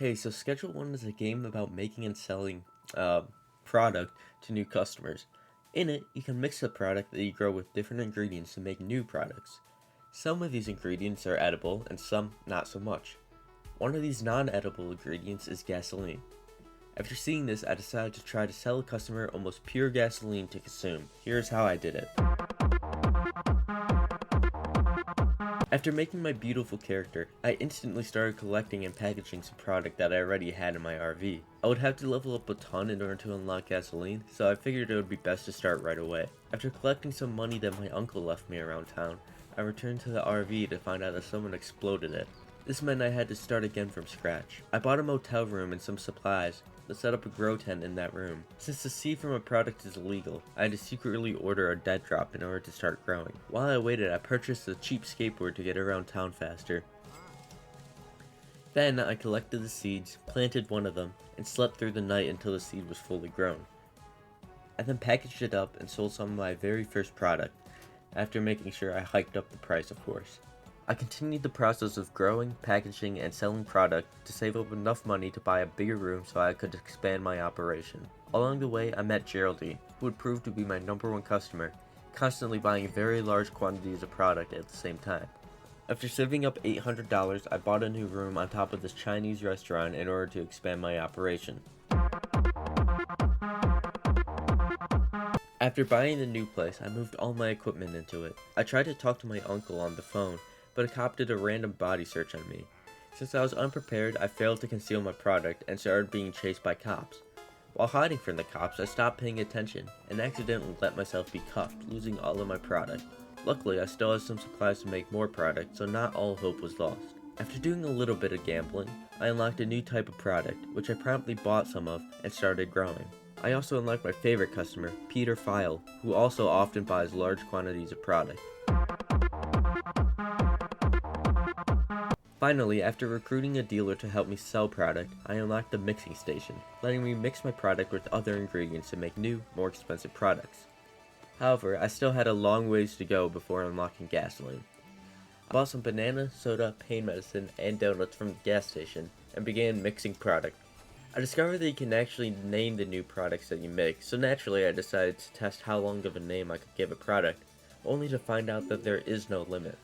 Hey, so Schedule 1 is a game about making and selling product to new customers. In it, you can mix the product that you grow with different ingredients to make new products. Some of these ingredients are edible and some not so much. One of these non-edible ingredients is gasoline. After seeing this, I decided to try to sell a customer almost pure gasoline to consume. Here's how I did it. After making my beautiful character, I instantly started collecting and packaging some product that I already had in my RV. I would have to level up a ton in order to unlock gasoline, so I figured it would be best to start right away. After collecting some money that my uncle left me around town, I returned to the RV to find out that someone exploded it. This meant I had to start again from scratch. I bought a motel room and some supplies, to set up a grow tent in that room. Since the seed from a product is illegal, I had to secretly order a dead drop in order to start growing. While I waited, I purchased a cheap skateboard to get around town faster. Then I collected the seeds, planted one of them, and slept through the night until the seed was fully grown. I then packaged it up and sold some of my very first product, after making sure I hiked up the price, of course. I continued the process of growing, packaging, and selling product to save up enough money to buy a bigger room so I could expand my operation. Along the way, I met Geraldine, who would prove to be my #1 customer, constantly buying very large quantities of product at the same time. After saving up $800, I bought a new room on top of this Chinese restaurant in order to expand my operation. After buying the new place, I moved all my equipment into it. I tried to talk to my uncle on the phone, but a cop did a random body search on me. Since I was unprepared, I failed to conceal my product and started being chased by cops. While hiding from the cops, I stopped paying attention and accidentally let myself be cuffed, losing all of my product. Luckily, I still had some supplies to make more product, so not all hope was lost. After doing a little bit of gambling, I unlocked a new type of product, which I promptly bought some of and started growing. I also unlocked my favorite customer, Peter File, who also often buys large quantities of product. Finally, after recruiting a dealer to help me sell product, I unlocked the mixing station, letting me mix my product with other ingredients to make new, more expensive products. However, I still had a long ways to go before unlocking gasoline. I bought some banana, soda, pain medicine, and donuts from the gas station, and began mixing product. I discovered that you can actually name the new products that you make, so naturally I decided to test how long of a name I could give a product, only to find out that there is no limit.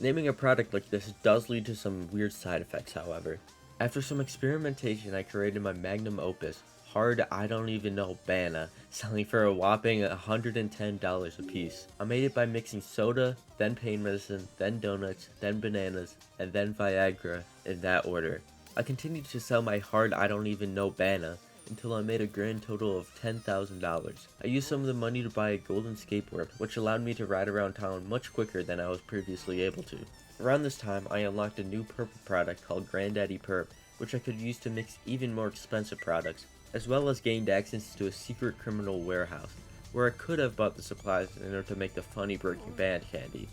Naming a product like this does lead to some weird side effects, however. After some experimentation, I created my magnum opus, Hard I Don't Even Know Bana, selling for a whopping $110 a piece. I made it by mixing soda, then pain medicine, then donuts, then bananas, and then Viagra, in that order. I continued to sell my Hard I Don't Even Know Bana until I made a grand total of $10,000. I used some of the money to buy a golden skateboard, which allowed me to ride around town much quicker than I was previously able to. Around this time, I unlocked a new purple product called Granddaddy Perp, which I could use to mix even more expensive products, as well as gained access to a secret criminal warehouse, where I could have bought the supplies in order to make the funny Breaking Bad candy.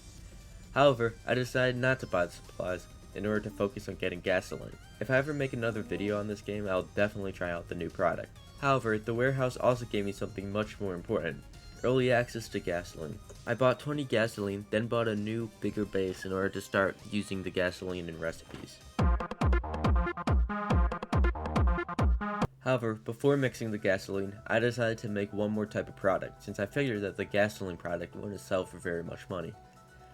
However, I decided not to buy the supplies in order to focus on getting gasoline. If I ever make another video on this game, I'll definitely try out the new product. However, the warehouse also gave me something much more important: early access to gasoline. I bought 20 gasoline, then bought a new, bigger base in order to start using the gasoline in recipes. However, before mixing the gasoline, I decided to make one more type of product, since I figured that the gasoline product wouldn't sell for very much money.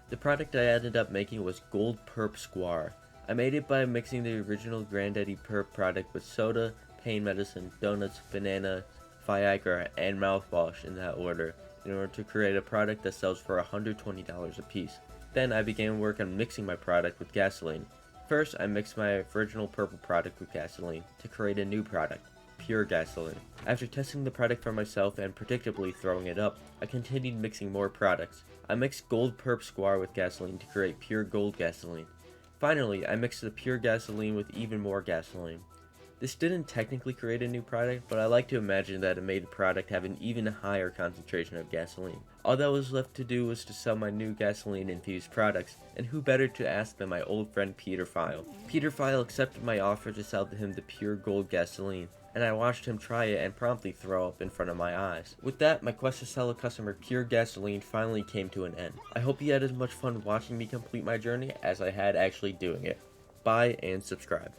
The product I ended up making was Gold Perp Square. I made it by mixing the original Granddaddy Perp product with soda, pain medicine, donuts, banana, Viagra, and mouthwash in that order in order to create a product that sells for $120 a piece. Then I began work on mixing my product with gasoline. First, I mixed my original purple product with gasoline to create a new product, pure gasoline. After testing the product for myself and predictably throwing it up, I continued mixing more products. I mixed Gold Perp Square with gasoline to create pure gold gasoline. Finally, I mixed the pure gasoline with even more gasoline. This didn't technically create a new product, but I like to imagine that it made the product have an even higher concentration of gasoline. All that was left to do was to sell my new gasoline-infused products, and who better to ask than my old friend Peter File. Peter File accepted my offer to sell to him the pure gold gasoline, and I watched him try it and promptly throw up in front of my eyes. With that, my quest to sell a customer pure gasoline finally came to an end. I hope you had as much fun watching me complete my journey as I had actually doing it. Bye and subscribe.